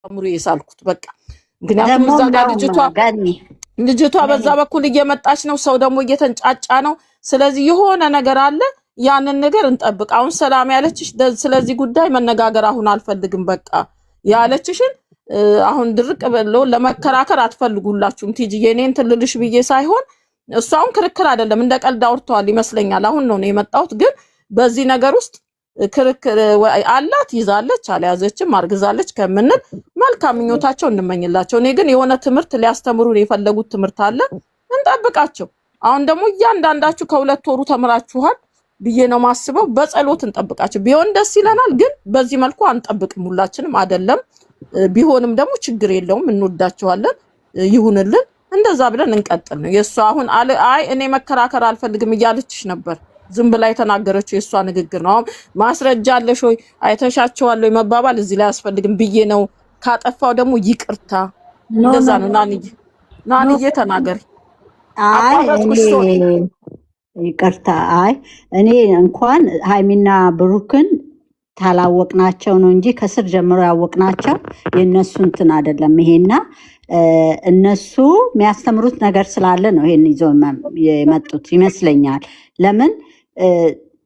አምሩ የሳልኩት በቃ ምክንያቱም እዛ ጋር ልጅቷ በዛ በኩል እየመጣች ነው ሰው ደግሞ እየተንጫጫ ነው ስለዚህ የሆነ ነገር አለ ያንን ነገር እንጠብቅ አሁን ሰላም ያለችሽ ስለዚህ ጉዳይ መነጋገር አሁን አልፈልግም በቃ ያለችሽን አሁን ድርቅ ብሎ ለመከራከር አትፈልጉላችሁም ቲጂ የኔን ትልልሽ ብዬ ሳይሆን እሷውን ክርክር አይደለም እንደ ቀልድ አውርተዋል ይመስለኛል አሁን ነው የመጣሁት ግን በዚህ ነገር ውስጥ ክርክር አላት ይዛለች አልያዘችም አርግዛለች ከመንል መልካም ምኞታቸው እንመኝላቸው እኔ ግን የሆነ ትምህርት ሊያስተምሩን የፈለጉት ትምህርት አለ እንጠብቃቸው አሁን ደግሞ እያንዳንዳችሁ ከሁለት ወሩ ተምራችኋል ብዬ ነው ማስበው በጸሎት እንጠብቃቸው ቢሆን ደስ ይለናል ግን በዚህ መልኩ አንጠብቅም ሁላችንም አይደለም ቢሆንም ደግሞ ችግር የለውም እንወዳቸዋለን ይሁንልን እንደዛ ብለን እንቀጥል ነው የሷ አሁን አይ እኔ መከራከር አልፈልግም እያለችሽ ነበር ዝም ብላ የተናገረችው የሷ ንግግር ነው ማስረጃ አለሽ ወይ አይተሻቸዋል ወይ መባባል እዚህ ላይ አስፈልግም ብዬ ነው ካጠፋው ደግሞ ይቅርታ እንደዛ ነው ናንዬ ተናገሪ ይቅርታ አይ እኔ እንኳን ሃይሚና ብሩክን ታላወቅናቸው ነው እንጂ ከስር ጀምሮ ያወቅናቸው የነሱ እንትን አይደለም ይሄና እነሱ የሚያስተምሩት ነገር ስላለ ነው ይሄን ይዘው የመጡት ይመስለኛል ለምን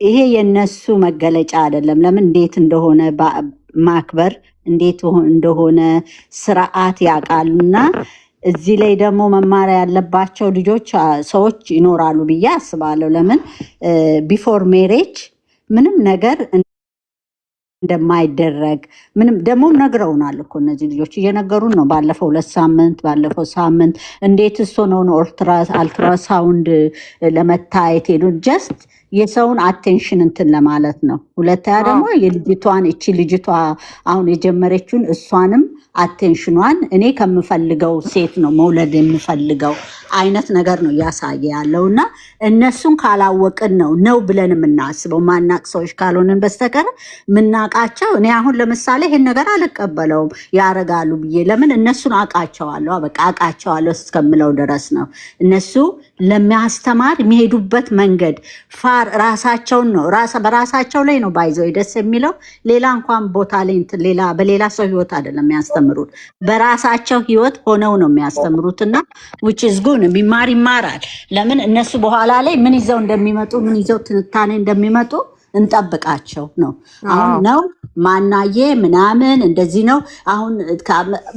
ይሄ የነሱ መገለጫ አይደለም ለምን እንዴት እንደሆነ ማክበር እንዴት እንደሆነ ስርዓት ያቃሉና እዚህ ላይ ደግሞ መማሪያ ያለባቸው ልጆች ሰዎች ይኖራሉ ብዬ አስባለሁ ለምን ቢፎር ሜሬጅ ምንም ነገር እንደማይደረግ ምንም ደግሞ ነግረውናል እኮ እነዚህ ልጆች እየነገሩን ነው ባለፈው 2 ሳምንት እንዴት እሱ ነው አልትራሳውንድ ለመታየት ሄዱ ጀስት የሰውን አቴንሽን እንትን ለማለት ነው ሁለተኛ ደግሞ የልጅቷን እቺ ልጅቷ አሁን የጀመረችውን እሷንም አቴንሽኗን እኔ ከምፈልገው ሴት ነው መውለድ የምፈልገው አይነት ነገር ነው ያሳየ ያለውና እነሱን ካላወቅን ነው ብለን የምናስበው ማናቅ ሰዎች ካልሆነን በስተቀር ምናቃቸው እኔ አሁን ለምሳሌ ይሄን ነገር አልቀበለውም ያረጋሉ ብዬ ለምን እነሱን አቃቸዋለሁ በቃ አቃቸዋለሁ እስከምለው ድረስ ነው እነሱ ለሚያስተማር የሚሄዱበት መንገድ ፋር ራሳቸውን ነው በራሳቸው ላይ ነው ባይዘው ደስ የሚለው ሌላ እንኳን ቦታ ላይ ሌላ በሌላ ሰው ህይወት አይደለም የሚያስተምሩት በራሳቸው ህይወት ሆነው ነው የሚያስተምሩትና which is good ቢማር ይማራል ለምን እነሱ በኋላ ላይ ምን ይዘው እንደሚመጡ ምን ይዘው ትንታኔ እንደሚመጡ እንጠብቃቸው ነው አሁን ነው ማናዬ ምናምን እንደዚህ ነው አሁን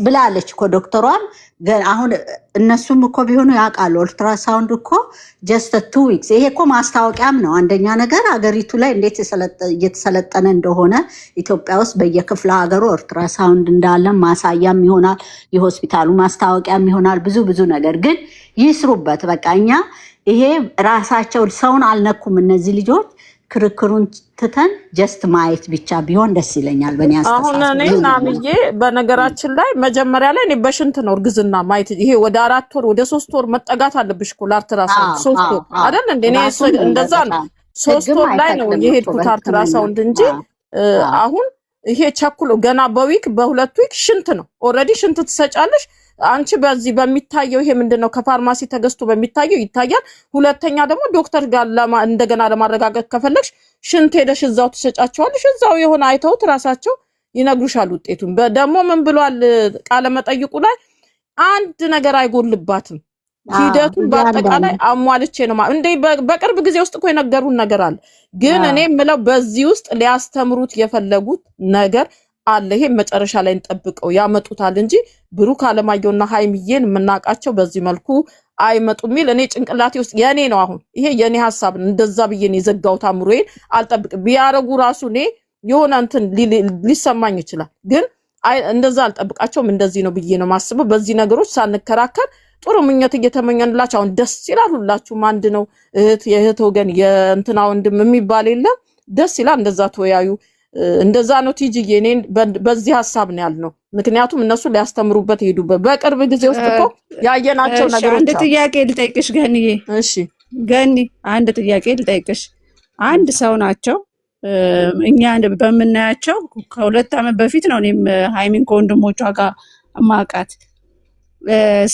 ብላለች እኮ ዶክተሯን አሁን እነሱም እኮ ቢሆኑ ያውቃሉ አልትራሳውንድ እኮ just 2 weeks ይሄ እኮ ማስታወቂያም ነው አንደኛ ነገር ሀገሪቱ ላይ እንዴት እየተሰለጠነ እንደሆነ ኢትዮጵያ ውስጥ በየክፍለ ሀገሩ አልትራሳውንድ እንዳለ ማሳያም ይሆናል የሆስፒታሉ ማስታወቂያም ይሆናል ብዙ ነገር ግን ይስሩበት በቃ እኛ ይሄ ራሳቸው ሰውን አልነኩም እነዚህ ልጆች ክርክሩን ትተን ጀስት ማየት ብቻ ቢሆን ደስ ይለኛል በእኔ አስተሳሰብ አሁን እኔ ናምዬ በነገራችን ላይ መጀመሪያ ላይ እኔ በሽንት ነው እርግዝና ማየት ይሄ ወደ 4 ወር ወደ 3 ወር መጠጋት አለብሽ እኮ ለአልትራሳውንድ 3 ወር አይደል እንዴ እኔ እንደዛ ነው 3 ወር ላይ ነው የሄድኩት አልትራሳውንድ እንጂ አሁን ይሄ ቸኩሎ ገና በዊክ በሁለት ዊክ ሽንት ነው ኦሬዲ ሽንት ትሰጫለሽ አንቺ በዚህ በሚታየው ይሄ ምንድነው ከፋርማሲ ተገዝቶ በሚታየው ይታያል ሁለተኛ ደግሞ ዶክተር ጋር እንደገና ለማረጋገጥ ከፈለግሽ ሽንት ሄደሽ እዛው ትሰጫቸዋለሽ እዛው የሆነ አይተውት ራሳቸው ይነግሩሻል ውጤቱን ደግሞ ምን ብሏል ቃለ መጠይቁ ላይ አንድ ነገር አይጎልባትም ሂደቱን በአጠቃላይ አሟልቼ ነው እንዴ በቅርብ ጊዜ ውስጥ እኮ የነገሩን ነገር አለ ግን እኔ ምለው በዚህ ውስጥ ሊያስተምሩት የፈለጉት ነገር አለ ይሄ መጨረሻ ላይ እንጠብቀው ያመጡታል እንጂ ብሩክ አለማየሁና ሃይሚዬን የምናቃቸው በዚህ መልኩ አይመጡም ሚል እኔ ጭንቅላቴ ውስጥ የኔ ነው አሁን ይሄ የኔ ሐሳብ እንደዛ ብዬ ነው የዘጋው ታምሮዬን አልጠብቅም ቢያረጉ ራሱ እኔ የሆነ እንትን ሊሰማኝ ይችላል ግን እንደዛ አልጠብቃቸውም እንደዚህ ነው ብዬ ነው ማስበው በዚህ ነገሮች ሳንከራከር ጥሩ ምኞት እየተመኘንላችሁ አሁን ደስ ይላል ሁላችሁም አንድ ነው የእህት ወገን የእንትና ወንድም የሚባል የለም ደስ ይላል እንደዛ ተወያዩ እንደዛ ነው ቲጂዬ እኔ በዚህ ሐሳብ ነው ያልነው ምክንያቱም እነሱ ሊያስተምሩበት ሄዱበት በቅርብ ጊዜ ውስጥ እኮ ያየናቸው ነገሮች አንድ ጥያቄ ልጠይቅሽ ገንዬ እሺ ገኒ አንድ ጥያቄ ልጠይቅሽ አንድ ሰው ናቸው እኛ በመናያቸው ከ2 ዓመት በፊት ነው እኔም ሃይሚን ከወንድሞቿ ጋር ማቃት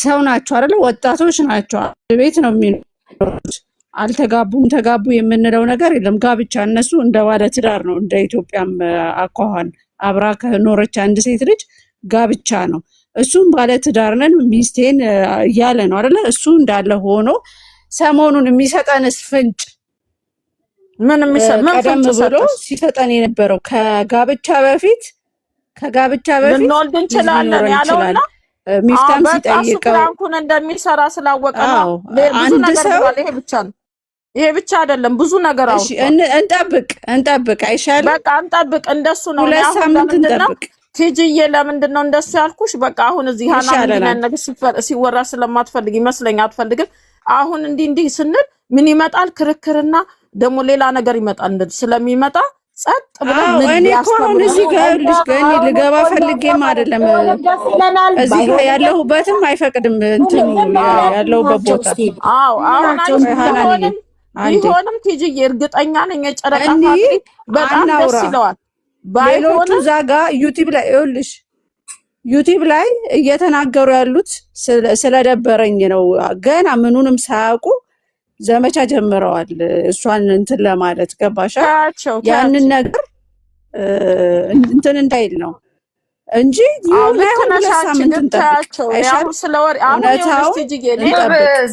ሰው ናቸው አይደል ወጣቶች ናቸው ቤት ነው የሚኖሩት አልተጋቡም ተጋቡ የምንለው ነገር የለም ጋብቻ እነሱ እንደ ባለ ትዳር ነው እንደ ኢትዮጵያም አኳኋን አብራ ከኖረች አንድ ሴት ልጅ ጋብቻ ነው። እሱም ባለትዳር ነን ሚስቴን እያለ ነው አይደለ? እሱ እንዳለ ሆኖ ሰሞኑን የሚሰጠንስ ፍንጭ ምን ቀደም ብሎ ሲሰጠን የነበረው ከጋብቻ በፊት ልንወልድ እንችላለን ያለውና ሚፍታም ሲጠይቀው ፍራንኩን እንደሚሰራ ስላወቀ ነው። ብዙ ነገር ብሏል። ይሄ ብቻ አይደለም፣ ብዙ ነገር አውጥቷል። እሺ እንጠብቅ አይሻልም? በቃ እንጠብቅ። እንደሱ ነው። ሁለት ሳምንት እንጠብቅ። ቲጂዬ ለምንድን ነው እንደሱ ያልኩሽ? በቃ አሁን እዚህ ሃና ነገር ሲወራ ስለማትፈልግ ይመስለኝ አትፈልግም። አሁን እንዲህ ስንል ምን ይመጣል? ክርክርና ደግሞ ሌላ ነገር ይመጣል። እንደዚህ ስለሚመጣ ጸጥ ብለን እኔ ኮን እዚህ ጋር ልገባ ፈልጌም አይደለም። እዚህ ጋር ያለሁበትም አይፈቅድም እንትኑ ያለሁበት ቦታ። አሁን ቢሆንም ቲጂዬ እርግጠኛ ነኝ የጨረቃ ፋክሪ በጣም ደስ ይለዋል። ሌሎቹ እዛ ጋር ዩቲዩብ ላይ እየተናገሩ ያሉት ስለደበረኝ ነው። ገና ምኑንም ሳያውቁ ዘመቻ ጀምረዋል። እሷን እንትን ለማለት ገባሻ? ያንን ነገር እንትን እንዳይል ነው እንጂ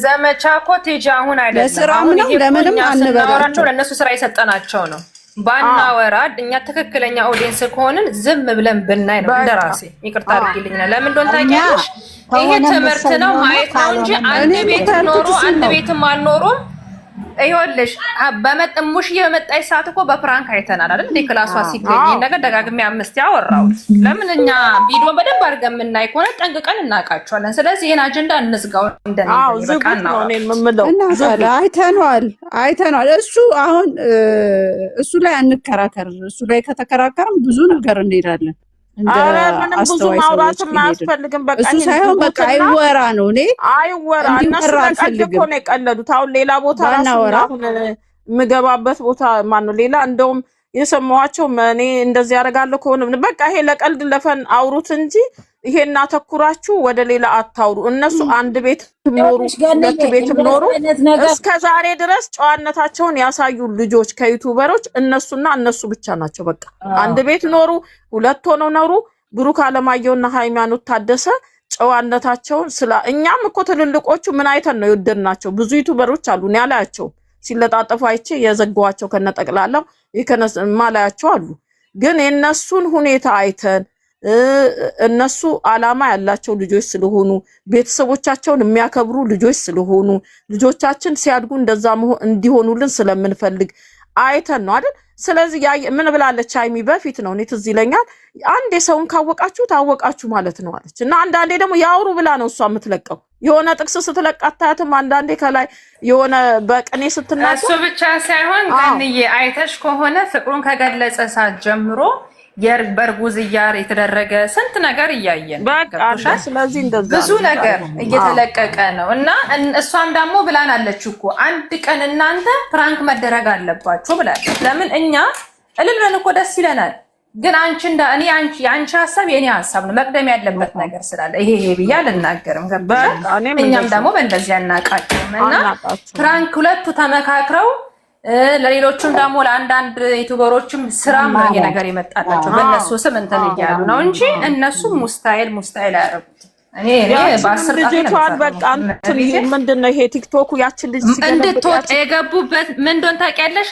ዘመቻ እኮ ቲጂ አሁን አይደለም፣ ለስራም ነው ለምንም አንበላቸው። ለእነሱ ስራ የሰጠናቸው ነው። ባናወራድ እኛ ትክክለኛ ኦዲየንስ ከሆንን ዝም ብለን ብናይ ነው። እንደራሴ ይቅርታ አድርጊልኝ ነው። ለምን እንደሆነ ታውቂያለሽ? ይሄ ትምህርት ነው፣ ማየት ነው እንጂ አንድ ቤት ኖሮ አንድ ቤትም አልኖሩም። ይኸውልሽ በመጥሙሽ የመጣች ሰዓት እኮ በፕራንክ አይተናል አይደል? እንደ ክላሷ ሲገኝ ነገር ደጋግሜ 5 ያወራሁት። ለምን እኛ ቪዲዮን በደንብ አድርገን የምናይ ከሆነ ጠንቅቀን እናውቃቸዋለን። ስለዚህ ይሄን አጀንዳ እንዝጋው። አይተናል። እሱ አሁን እሱ ላይ አንከራከር። እሱ ላይ ከተከራከርም ብዙ ነገር እንሄዳለን። ምንም ብዙ ማውራትም አያስፈልግም። በቃ እሱ ሳይሆን በቃ አይወራ ነው። እኔ አይወራ እነሱ ቀልድ እኮ ነው የቀለዱት። አሁን ሌላ ቦታ አሁን የምገባበት ቦታ ማነው ሌላ እንደውም የሰማኋቸው እኔ እንደዚህ ያደርጋለሁ ከሆነ በቃ ይሄ ለቀልድ ለፈን አውሩት እንጂ ይሄን አተኩራችሁ ወደ ሌላ አታውሩ። እነሱ አንድ ቤት ኖሩ ሁለት ቤት ኖሩ እስከ ዛሬ ድረስ ጨዋነታቸውን ያሳዩ ልጆች ከዩቲዩበሮች እነሱና እነሱ ብቻ ናቸው። በቃ አንድ ቤት ኖሩ፣ ሁለት ሆነው ኖሩ። ብሩክ አለማየሁና ሃይማኖት ታደሰ ጨዋነታቸውን እኛም እኮ ትልልቆቹ ምን አይተን ነው የወደድናቸው? ብዙ ዩቲዩበሮች አሉ እኔ አላያቸውም። ሲለጣጠፉ አይቼ የዘጓቸው ከነጠቅላላው ማላያቸው አሉ። ግን የነሱን ሁኔታ አይተን እነሱ አላማ ያላቸው ልጆች ስለሆኑ ቤተሰቦቻቸውን የሚያከብሩ ልጆች ስለሆኑ ልጆቻችን ሲያድጉ እንደዛ እንዲሆኑልን ስለምንፈልግ አይተን ነው አይደል? ስለዚህ ምን ብላለች ሃይሚ በፊት ነው እኔ ትዝ ይለኛል፣ አንዴ ሰውን ካወቃችሁ ታወቃችሁ ማለት ነው አለች። እና አንዳንዴ ደግሞ ያውሩ ብላ ነው እሷ የምትለቀው። የሆነ ጥቅስ ስትለቅ አታያትም? አንዳንዴ ከላይ የሆነ በቅኔ ስትናገር እሱ ብቻ ሳይሆን ገንዬ አይተሽ ከሆነ ፍቅሩን ከገለጸ ሰዓት ጀምሮ በእርጉዝ እያር የተደረገ ስንት ነገር እያየን በቃ። ስለዚህ እንደዛ ብዙ ነገር እየተለቀቀ ነው። እና እሷም ደግሞ ብላናለች እኮ አንድ ቀን እናንተ ፕራንክ መደረግ አለባችሁ ብላለች። ለምን እኛ እልል ብለን እኮ ደስ ይለናል። ግን የአንቺ ሀሳብ የኔ ሀሳብ ነው። መቅደም ያለበት ነገር ስላለ ይሄ ብዬ አልናገርም። እኛም ደግሞ በእንደዚህ አናቃቸውም። እና ፕራንክ ሁለቱ ተመካክረው ለሌሎቹም ደግሞ ለአንዳንድ ዩቲዩበሮችም ስራም ነው ነገር የመጣላቸው በእነሱ ስም እንትን እያሉ ነው እንጂ እነሱ ሙስታይል አያረጉት። እኔ ልጅቷን በቃ ምንድን ነው ይሄ ቲክቶኩ ያችን ልጅ እንድትወጣ የገቡበት ምን እንደሆነ ታውቂያለሽ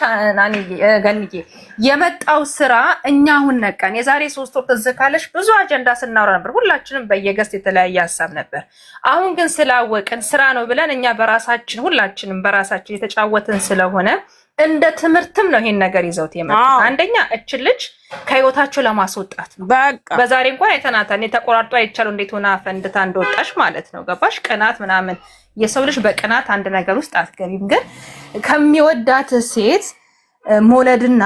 ገንዬ? የመጣው ስራ እኛ አሁን ነቃን። የዛሬ 3 ወር ትዝ ካለሽ ብዙ አጀንዳ ስናወራ ነበር። ሁላችንም በየገስት የተለያየ ሀሳብ ነበር። አሁን ግን ስላወቅን ስራ ነው ብለን እኛ በራሳችን ሁላችንም በራሳችን የተጫወትን ስለሆነ እንደ ትምህርትም ነው ይሄን ነገር ይዘውት የመጡት። አንደኛ እችን ልጅ ከህይወታቸው ለማስወጣት ነው። በዛሬ እንኳን አይተናታል። ተቆራርጦ አይቻለው እንዴት ሆና ፈንድታ እንደወጣሽ ማለት ነው። ገባሽ? ቅናት ምናምን የሰው ልጅ በቅናት አንድ ነገር ውስጥ አትገቢም። ግን ከሚወዳት ሴት መውለድና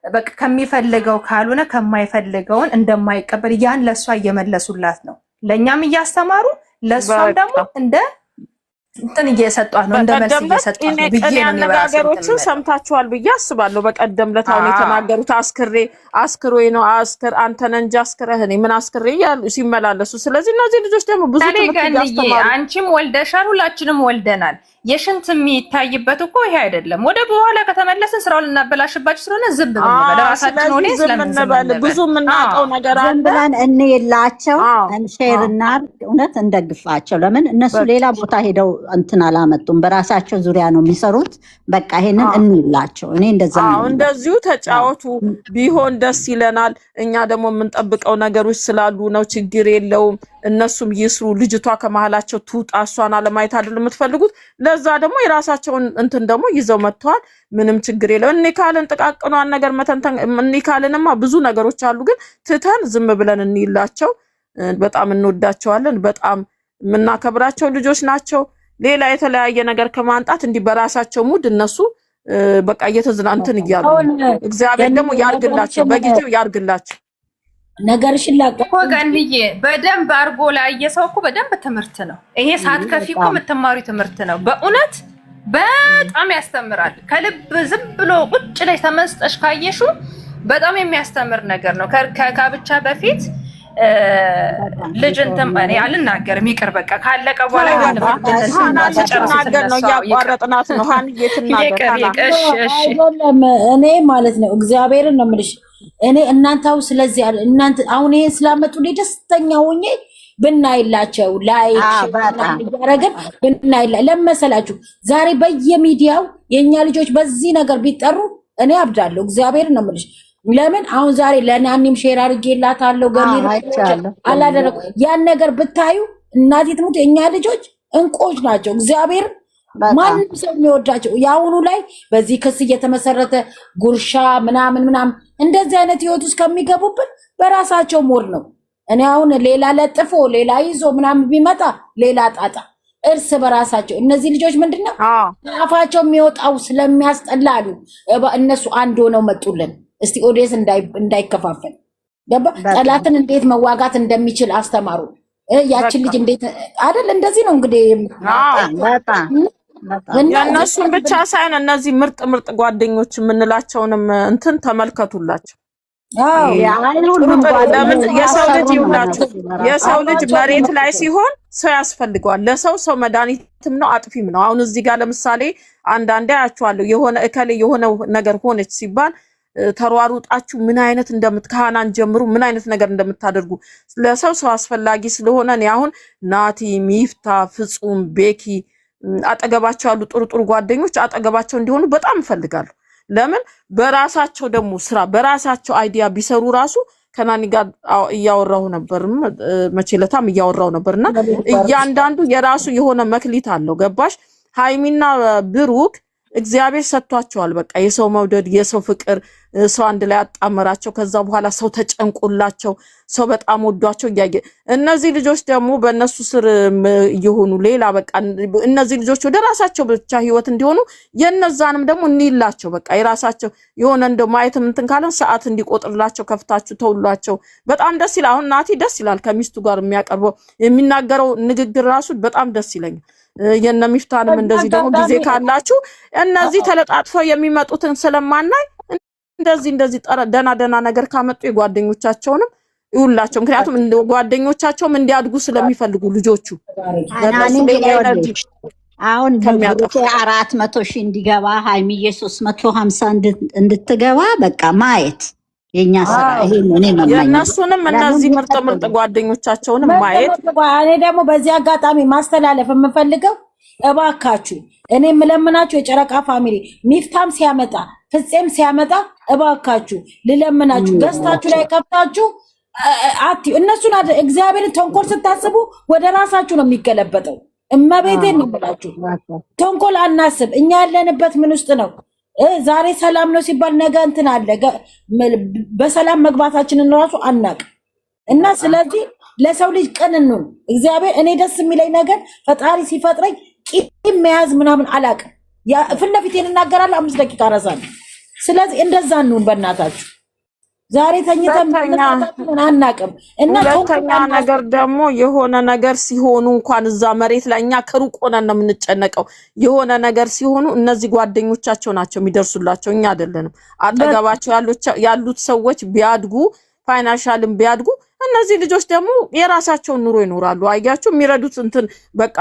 በቃ ከሚፈልገው ካልሆነ ከማይፈልገውን እንደማይቀበል ያን ለሷ እየመለሱላት ነው። ለኛም እያስተማሩ ለሷም ደግሞ እንደ እንትን እየሰጧት ነው። እንደመልስ እየሰጧት ነው ብዬ ነው አነጋገሮችን ሰምታችኋል ብዬ አስባለሁ። በቀደም ለታውን የተናገሩት አስክሬ ነው አንተን እንጂ አስክረህ እኔ ምን አስክሬ ያሉ ሲመላለሱ። ስለዚህ እነዚህ ልጆች ደግሞ ብዙ ትምህርት ያስተማሩ። አንቺም ወልደሻል፣ ሁላችንም ወልደናል። የሽንት የሚታይበት እኮ ይሄ አይደለም። ወደ በኋላ ከተመለስን ስራውን ልናበላሽባችሁ ስለሆነ ዝም ብንበል ራሳችን ወደ ስለምን ብዙ የምናውቀው ነገር አለ ብለን እንየላቸው ሼር እና እውነት እንደግፋቸው። ለምን እነሱ ሌላ ቦታ ሄደው እንትን አላመጡም፣ በራሳቸው ዙሪያ ነው የሚሰሩት። በቃ ይሄንን እንይላቸው። እኔ እንደዛ ነው። እንደዚሁ ተጫወቱ ቢሆን ደስ ይለናል። እኛ ደግሞ የምንጠብቀው ነገሮች ስላሉ ነው። ችግር የለውም። እነሱም ይስሩ። ልጅቷ ከመሀላቸው ትውጣ። እሷን አለማየት አይደል የምትፈልጉት? ለዛ ደግሞ የራሳቸውን እንትን ደግሞ ይዘው መጥተዋል። ምንም ችግር የለው። እኔ ካልን ጥቃቅኗን ነገር መተንተን እኔ ካልንማ ብዙ ነገሮች አሉ። ግን ትተን ዝም ብለን እንይላቸው። በጣም እንወዳቸዋለን። በጣም የምናከብራቸው ልጆች ናቸው። ሌላ የተለያየ ነገር ከማንጣት እንዲህ በራሳቸው ሙድ እነሱ በቃ እየተዝናንትን እያሉ እግዚአብሔር ደግሞ ያርግላቸው፣ በጊዜው ያርግላቸው። ነገርሽን ላቀቆ ገንዬ በደንብ አርጎ ላይ የሰው እኮ በደንብ ትምህርት ነው ይሄ። ሳትከፊ እኮ የምትማሪ ትምህርት ነው። በእውነት በጣም ያስተምራል። ከልብ ዝም ብሎ ቁጭ ላይ ተመስጠሽ ካየሹ በጣም የሚያስተምር ነገር ነው። ከጋብቻ በፊት ልጅ እንትን እኔ አልናገርም፣ ይቅር በቃ ካለቀ በኋላ ተናገር ነው ያቋረጥናት ነው ሃንዬ ትናገር። እኔ ማለት ነው እግዚአብሔርን ነው የምልሽ። እኔ እናንተው ስለዚህ እናንተ አሁን ይሄን ስላመጡ ደስተኛ ሆኜ ብናይላቸው ላይክ ያረጋግጥ ብናይላ ለመሰላችሁ ዛሬ በየሚዲያው የኛ ልጆች በዚህ ነገር ቢጠሩ እኔ አብዳለሁ። እግዚአብሔርን ነው የምልሽ። ለምን አሁን ዛሬ ለናኒም ሼር አድርጌላታለሁ። ገኒ አላደረኩ ያን ነገር ብታዩ እናቴ ትሙት የኛ ልጆች እንቆች ናቸው። እግዚአብሔር ማንም ሰው የሚወዳቸው የአሁኑ ላይ በዚህ ክስ እየተመሰረተ ጉርሻ ምናምን እንደዚህ አይነት ህይወት ውስጥ ከሚገቡብን በራሳቸው ሞር ነው። እኔ አሁን ሌላ ለጥፎ ሌላ ይዞ ምናምን ቢመጣ ሌላ ጣጣ እርስ በራሳቸው እነዚህ ልጆች ምንድነው አፋቸው የሚወጣው ስለሚያስጠላሉ እነሱ አንድ ሆነው መጡልን። እስቲ ኦዲየንስ እንዳይከፋፈል ገባ ጠላትን እንዴት መዋጋት እንደሚችል አስተማሩ። ያችን ልጅ እንዴት አይደል እንደዚህ ነው እንግዲህ የእነሱን ብቻ ሳይሆን እነዚህ ምርጥ ጓደኞች የምንላቸውንም እንትን ተመልከቱላቸው። የሰው ልጅ ይውላችሁ፣ የሰው ልጅ መሬት ላይ ሲሆን ሰው ያስፈልገዋል። ለሰው ሰው መድኃኒትም ነው አጥፊም ነው። አሁን እዚህ ጋር ለምሳሌ አንዳንዴ አያችኋለሁ የሆነ እከሌ የሆነ ነገር ሆነች ሲባል ተሯሩጣችሁ ምን አይነት ከሃናን ጀምሩ ምን አይነት ነገር እንደምታደርጉ ለሰው ሰው አስፈላጊ ስለሆነ እኔ አሁን ናቲ፣ ሚፍታ፣ ፍጹም፣ ቤኪ አጠገባቸው ያሉ ጥሩ ጓደኞች አጠገባቸው እንዲሆኑ በጣም እፈልጋለሁ። ለምን በራሳቸው ደግሞ ስራ በራሳቸው አይዲያ ቢሰሩ ራሱ ከናኒ ጋር እያወራሁ ነበር፣ መቼለታም እያወራሁ ነበርና እያንዳንዱ የራሱ የሆነ መክሊት አለው። ገባሽ? ሃይሚና ብሩክ እግዚአብሔር ሰጥቷቸዋል። በቃ የሰው መውደድ የሰው ፍቅር ሰው አንድ ላይ አጣመራቸው። ከዛ በኋላ ሰው ተጨንቆላቸው ሰው በጣም ወዷቸው እያየ እነዚህ ልጆች ደግሞ በእነሱ ስር እየሆኑ ሌላ በቃ እነዚህ ልጆች ወደ ራሳቸው ብቻ ህይወት እንዲሆኑ የነዛንም ደግሞ እንይላቸው። በቃ የራሳቸው የሆነ እንደው ማየትም እንትን ካለን ሰዓት እንዲቆጥርላቸው ከፍታችሁ ተውሏቸው። በጣም ደስ ይላል። አሁን ናቲ ደስ ይላል ከሚስቱ ጋር የሚያቀርበው የሚናገረው ንግግር ራሱ በጣም ደስ ይለኛል። የነሚፍታንም እንደዚህ ደግሞ ጊዜ ካላችሁ እነዚህ ተለጣጥፈው የሚመጡትን ስለማናይ እንደዚህ ደና ነገር ካመጡ የጓደኞቻቸውንም ይውላቸው። ምክንያቱም ጓደኞቻቸውም እንዲያድጉ ስለሚፈልጉ ልጆቹ አሁን ከሚያጠፉ 400,000 እንዲገባ ሃይሚዬ 350 እንድትገባ በቃ ማየት የኛ ስራ ይሄ ነው። እኔ መማኝ የነሱንም እነዚህ ምርጥ ጓደኞቻቸውንም ማየት። እኔ ደግሞ በዚህ አጋጣሚ ማስተላለፍ የምፈልገው እባካችሁ እኔ የምለምናችሁ የጨረቃ ፋሚሊ ሚፍታም ሲያመጣ ፍፄም ሲያመጣ እባካችሁ ልለምናችሁ ገዝታችሁ ላይ ከፍታችሁ እነሱን እግዚአብሔርን ተንኮል ስታስቡ ወደ ራሳችሁ ነው የሚገለበጠው። እመቤቴን ነው የምላችሁ። ተንኮል አናስብ። እኛ ያለንበት ምን ውስጥ ነው? ዛሬ ሰላም ነው ሲባል ነገ እንትን አለ። በሰላም መግባታችንን ራሱ አናቅ እና ስለዚህ ለሰው ልጅ ቅን እንሁን። እግዚአብሔር እኔ ደስ የሚለኝ ነገር ፈጣሪ ሲፈጥረኝ ቂም መያዝ ምናምን አላቅም። ፊት ለፊቴን እናገራለሁ፣ 5 ደቂቃ እረሳለሁ። ስለዚህ እንደዛ እንሁን በእናታችሁ። ዛሬ ተኝተን አናቅም እና ሁለተኛ ነገር ደግሞ የሆነ ነገር ሲሆኑ እንኳን እዛ መሬት ላይ እኛ ከሩቅ ሆነን ነው የምንጨነቀው። የሆነ ነገር ሲሆኑ እነዚህ ጓደኞቻቸው ናቸው የሚደርሱላቸው፣ እኛ አይደለንም። አጠገባቸው ያሉት ሰዎች ቢያድጉ ፋይናንሻልም ቢያድጉ እነዚህ ልጆች ደግሞ የራሳቸውን ኑሮ ይኖራሉ። አያችሁ የሚረዱት እንትን በቃ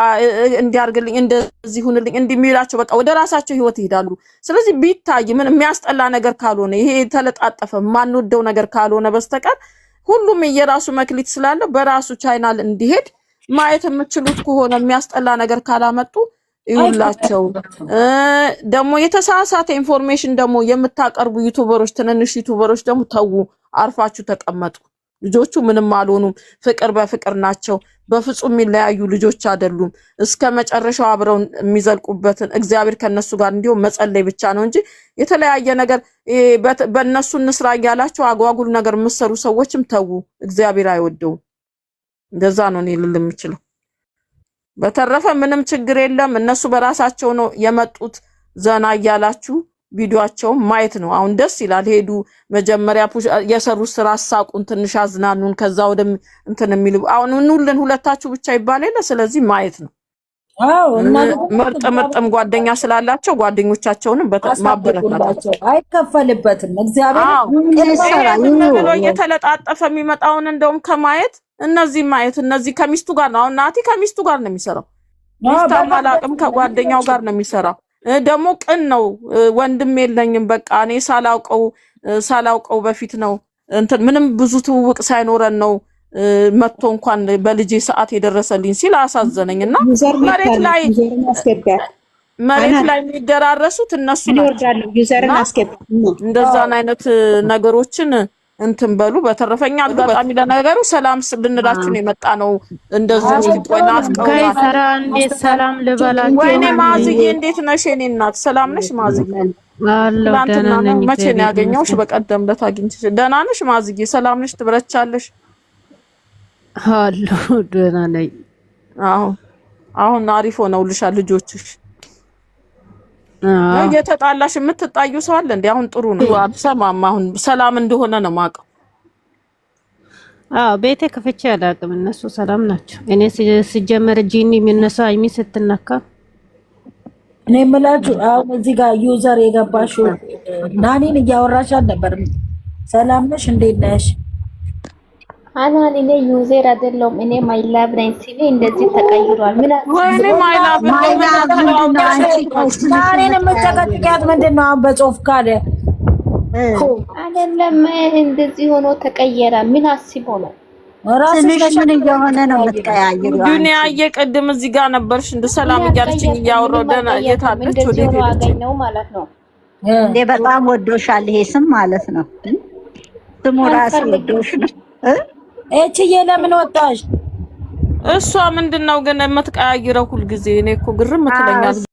እንዲያርግልኝ እንደዚህ ሁንልኝ እንደሚላቸው በቃ ወደ ራሳቸው ህይወት ይሄዳሉ። ስለዚህ ቢታይ ምን የሚያስጠላ ነገር ካልሆነ ይሄ የተለጣጠፈ ማንወደው ነገር ካልሆነ በስተቀር ሁሉም የራሱ መክሊት ስላለው በራሱ ቻናል እንዲሄድ ማየት የምትችሉት ከሆነ የሚያስጠላ ነገር ካላመጡ ይውላቸው። ደግሞ የተሳሳተ ኢንፎርሜሽን ደግሞ የምታቀርቡ ዩቲዩበሮች ትንንሽ ዩቲዩበሮች ደግሞ ተው፣ አርፋችሁ ተቀመጡ። ልጆቹ ምንም አልሆኑም። ፍቅር በፍቅር ናቸው። በፍጹም የሚለያዩ ልጆች አይደሉም። እስከ መጨረሻው አብረው የሚዘልቁበትን እግዚአብሔር ከነሱ ጋር እንዲሁም መጸለይ ብቻ ነው እንጂ የተለያየ ነገር በእነሱ እንስራ እያላችሁ አጓጉል ነገር የምትሰሩ ሰዎችም ተው፣ እግዚአብሔር አይወደውም። እንደዛ ነው እኔ ልል የምችለው። በተረፈ ምንም ችግር የለም። እነሱ በራሳቸው ነው የመጡት። ዘና እያላችሁ ቪዲዮአቸውን ማየት ነው። አሁን ደስ ይላል። ሄዱ መጀመሪያ የሰሩት ስራ አሳቁን፣ ትንሽ አዝናኑን። ከዛ ወደ እንትን የሚሉ አሁን እንውልን ሁለታችሁ ብቻ ይባል የለ። ስለዚህ ማየት ነው። አዎ ምርጥም ጓደኛ ስላላቸው ጓደኞቻቸውንም ማበረታታቸው አይከፈልበትም። እግዚአብሔር ብሎ እየተለጣጠፈ የሚመጣውን እንደውም ከማየት እነዚህ ማየት እነዚህ ከሚስቱ ጋር ነው። አሁን ናቲ ከሚስቱ ጋር ነው የሚሰራው። ሚስታው አላቅም ከጓደኛው ጋር ነው የሚሰራው። ደግሞ ቅን ነው። ወንድም የለኝም በቃ እኔ ሳላውቀው በፊት ነው እንትን ምንም ብዙ ትውውቅ ሳይኖረን ነው መጥቶ እንኳን በልጄ ሰዓት የደረሰልኝ ሲል አሳዘነኝና መሬት ላይ የሚደራረሱት እነሱ ናቸው። እንደዛን አይነት ነገሮችን እንትን በሉ። በተረፈኛ አጋጣሚ ለነገሩ ሰላም ልንላችሁ ነው የመጣ ነው። እንደዚህ ሰራ እንዴት ሰላም ልበላችሁ። ወይኔ ማዝዬ እንዴት ነሽ? የኔ እናት ሰላም ነሽ ማዝዬ? ትናንትና መቼ ነው ያገኘሁሽ? በቀደም ዕለት አግኝቼሽ። ደህና ነሽ ማዝዬ? ሰላም ነሽ? ትበረቻለሽ? አሎ ደህና ነኝ። አሁን አሪፍ ሆነውልሻል ልጆችሽ? እየተጣላሽ የምትጣዩ ሰው አለ እንዴ? አሁን ጥሩ ነው። አብሰማም አሁን ሰላም እንደሆነ ነው የማውቀው። ቤቴ ከፍቼ አላውቅም። እነሱ ሰላም ናቸው። እኔ ሲጀመር ጂኒ የሚነሳ አይሚ ስትነካ እኔ የምላችሁ አሁን እዚህ ጋር ዩዘር የገባሽው ናኒን እያወራሻል ነበር። ሰላም ነሽ? እንዴት ነሽ? አናን እኔ ዩዘር አይደለም። እኔ ማይላብ ነኝ። ሲኔ እንደዚህ ተቀይሯል። ምን ወይኔ ማይላብ ናኒን የምትጨቀጭቂያት ምንድን ነው? አሁን በጽሁፍ ካለ አይደለም እንደዚህ ሆኖ ተቀየረ። ምን አስቦ ነው? ትንሽ ምን እየሆነ ነው የምትቀያየሩ? ዱንያ እየቀድም እዚህ ጋር ነበርሽ እንደ ሰላም እያለችኝ እያወራሁ ደህና እየታለች ወደ ሄደች ነው ማለት ነው እንዴ? በጣም ወዶሻል። ይሄ ስም ማለት ነው ስሙ ራሱ ወዶሽ ነው። እቺዬ ለምን ወጣሽ? እሷ ምንድነው ግን የምትቀያይረው ሁልጊዜ? እኔ እኮ ግርም ትለኛለች።